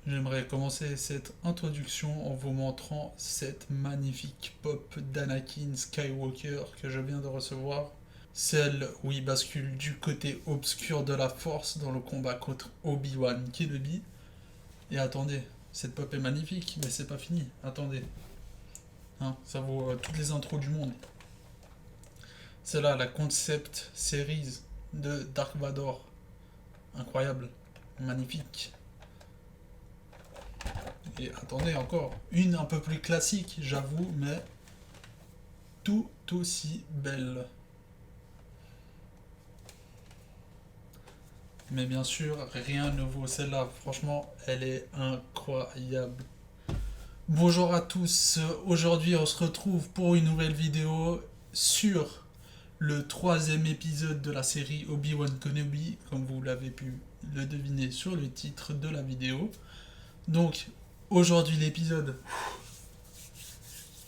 J'aimerais commencer cette introduction en vous montrant cette magnifique pop d'Anakin Skywalker que je viens de recevoir. Celle où il bascule du côté obscur de la force dans le combat contre Obi-Wan Kenobi. Et attendez, cette pop est magnifique, mais c'est pas fini. Attendez, hein, ça vaut toutes les intros du monde. C'est là la concept series de Dark Vador. Incroyable, magnifique. Et attendez encore, une un peu plus classique, j'avoue, mais tout aussi belle. Mais bien sûr, rien ne vaut celle-là. Franchement, elle est incroyable. Bonjour à tous, aujourd'hui on se retrouve pour une nouvelle vidéo sur le troisième épisode de la série Obi-Wan Kenobi, comme vous l'avez pu le deviner sur le titre de la vidéo. Donc, aujourd'hui l'épisode.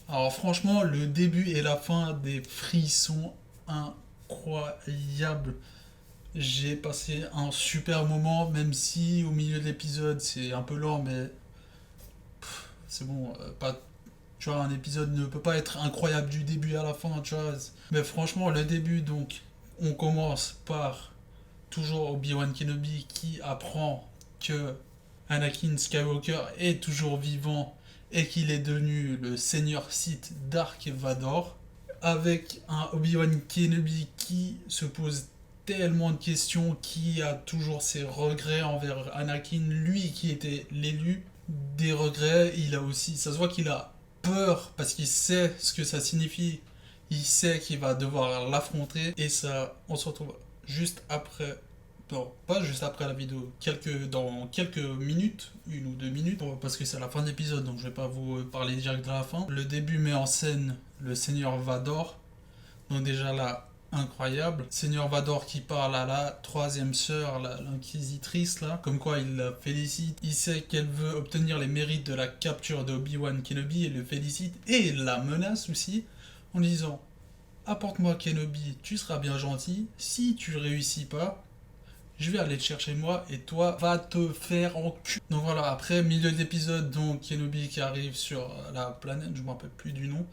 Alors franchement, le début et la fin des frissons incroyables. J'ai passé un super moment, même si au milieu de l'épisode c'est un peu lent, mais c'est bon, pas, tu vois, un épisode ne peut pas être incroyable du début à la fin, tu vois. Mais franchement, le début, donc, on commence par toujours Obi-Wan Kenobi qui apprend que Anakin Skywalker est toujours vivant et qu'il est devenu le seigneur Sith Dark Vador, avec un Obi-Wan Kenobi qui se pose tellement de questions, qui a toujours ses regrets envers Anakin, lui qui était l'élu, des regrets, il a aussi, ça se voit qu'il a peur parce qu'il sait ce que ça signifie, il sait qu'il va devoir l'affronter, et ça, on se retrouve juste après, non, pas juste après la vidéo, dans quelques minutes, 1 ou 2 minutes, parce que c'est la fin de l'épisode, donc je vais pas vous parler direct de la fin. Le début met en scène le Seigneur Vador, donc déjà là, incroyable. Seigneur Vador qui parle à la troisième sœur, l'inquisitrice là, comme quoi il la félicite. Il sait qu'elle veut obtenir les mérites de la capture de Obi-Wan Kenobi et le félicite, et la menace aussi, en disant: apporte-moi Kenobi, tu seras bien gentil. Si tu réussis pas, je vais aller te chercher moi et toi va te faire en cul. Donc voilà, après milieu de l'épisode, donc Kenobi qui arrive sur la planète, je me rappelle plus du nom,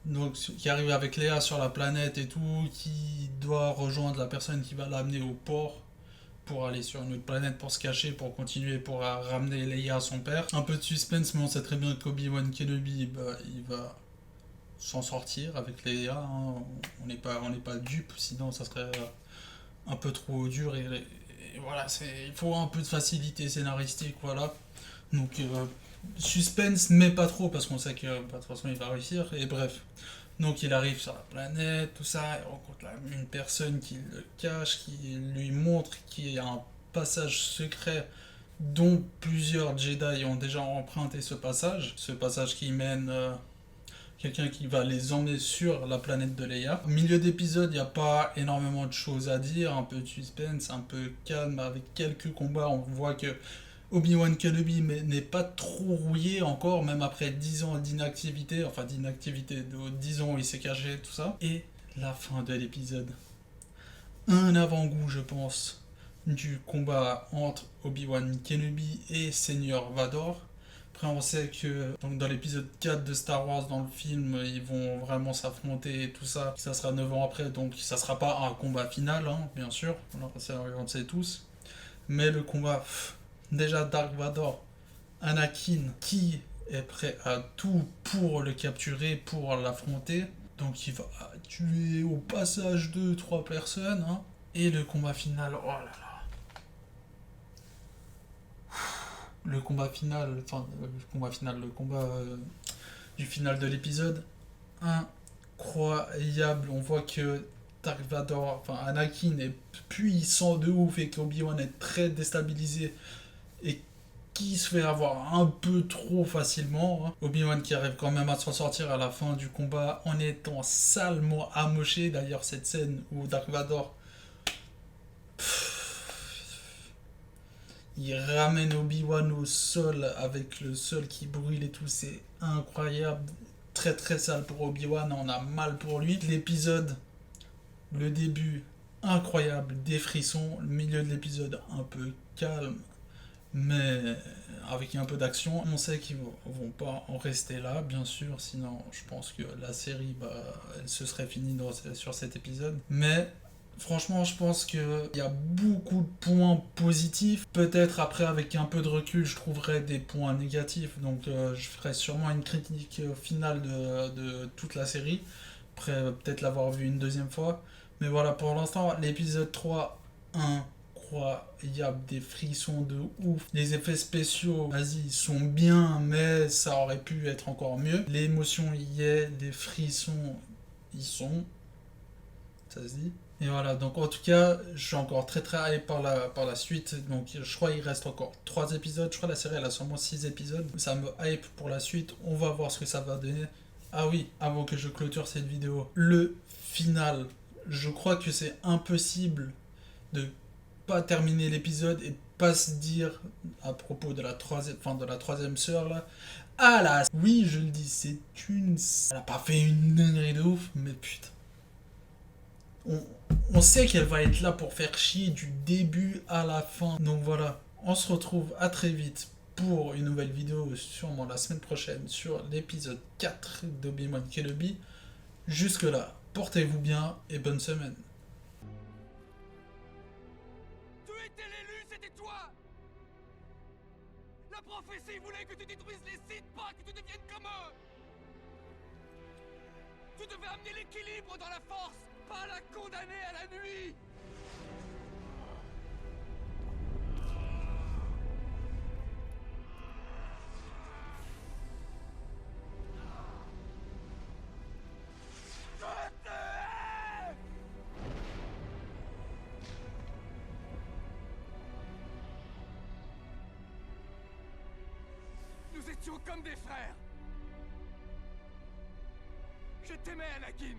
donc qui arrive avec Léa sur la planète et tout, qui doit rejoindre la personne qui va l'amener au port pour aller sur une autre planète pour se cacher, pour continuer, pour ramener Leia à son père. Un peu de suspense, mais on sait très bien qu'Obi-Wan Kenobi, bah, il va s'en sortir avec Leia, hein. On n'est pas dupe, sinon ça serait un peu trop dur, et voilà, il faut un peu de facilité scénaristique, voilà. Donc suspense, mais pas trop, parce qu'on sait que bah, de toute façon il va réussir, et bref. Donc il arrive sur la planète, tout ça, il rencontre une personne qui le cache, qui lui montre qu'il y a un passage secret dont plusieurs Jedi ont déjà emprunté ce passage qui mène quelqu'un qui va les emmener sur la planète de Leia. Au milieu d'épisode, il n'y a pas énormément de choses à dire, un peu de suspense, un peu calme, avec quelques combats. On voit que Obi-Wan Kenobi n'est pas trop rouillé encore, même après 10 ans d'inactivité, enfin d'inactivité, de 10 ans où il s'est caché, tout ça. Et la fin de l'épisode. Un avant-goût, je pense, du combat entre Obi-Wan Kenobi et Seigneur Vador. Après, on sait que donc, dans l'épisode 4 de Star Wars, dans le film, ils vont vraiment s'affronter et tout ça. Ça sera 9 ans après, donc ça sera pas un combat final, hein, bien sûr. Ça, on le sait tous. Mais le combat, déjà Dark Vador, Anakin, qui est prêt à tout pour le capturer, pour l'affronter. Donc il va tuer au passage 2 3 personnes, hein. Et le combat final, oh là là. Le combat final, enfin le combat du final de l'épisode, incroyable. On voit que Dark Vador, enfin Anakin est puissant de ouf et qu'Obi-Wan est très déstabilisé et qui se fait avoir un peu trop facilement, hein. Obi-Wan qui arrive quand même à s'en sortir à la fin du combat en étant salement amoché. D'ailleurs, cette scène où Dark Vador, il ramène Obi-Wan au sol avec le sol qui brûle et tout, c'est incroyable. Très très sale pour Obi-Wan, on a mal pour lui. L'épisode, le début, incroyable, des frissons. Le milieu de l'épisode, un peu calme. Mais avec un peu d'action, on sait qu'ils vont pas en rester là, bien sûr, sinon je pense que la série, elle se serait finie sur cet épisode. Mais franchement, je pense qu'il y a beaucoup de points positifs. Peut-être après, avec un peu de recul, je trouverai des points négatifs. Donc je ferai sûrement une critique finale de toute la série. Après peut-être l'avoir vu une deuxième fois. Mais voilà, pour l'instant, l'épisode 3, incroyable, des frissons de ouf. Les effets spéciaux, vas-y, ils sont bien, mais ça aurait pu être encore mieux. L'émotion y est, les frissons, ils sont, ça se dit. Et voilà, donc en tout cas, je suis encore très très hype par la suite. Donc je crois qu'il reste encore 3 épisodes. Je crois que la série elle a seulement 6 épisodes. Ça me hype pour la suite. On va voir ce que ça va donner. Ah oui, avant que je clôture cette vidéo, le final. Je crois que c'est impossible de pas terminer l'épisode et pas se dire à propos de la troisième, enfin de la troisième sœur là. Ah là, oui je le dis, c'est une, elle a pas fait une dinguerie de ouf, mais putain, on, on sait qu'elle va être là pour faire chier du début à la fin. Donc voilà, on se retrouve à très vite pour une nouvelle vidéo, sûrement la semaine prochaine, sur l'épisode 4 d'Obi-Wan Kenobi. Jusque là, portez-vous bien et bonne semaine. Tu étais l'élu, c'était toi! La prophétie voulait que tu détruises les Sith, pas que tu deviennes comme eux! Tu devais amener l'équilibre dans la force, pas la condamner à la nuit! Je te hais! Nous étions comme des frères! Je t'aimais, Anakin!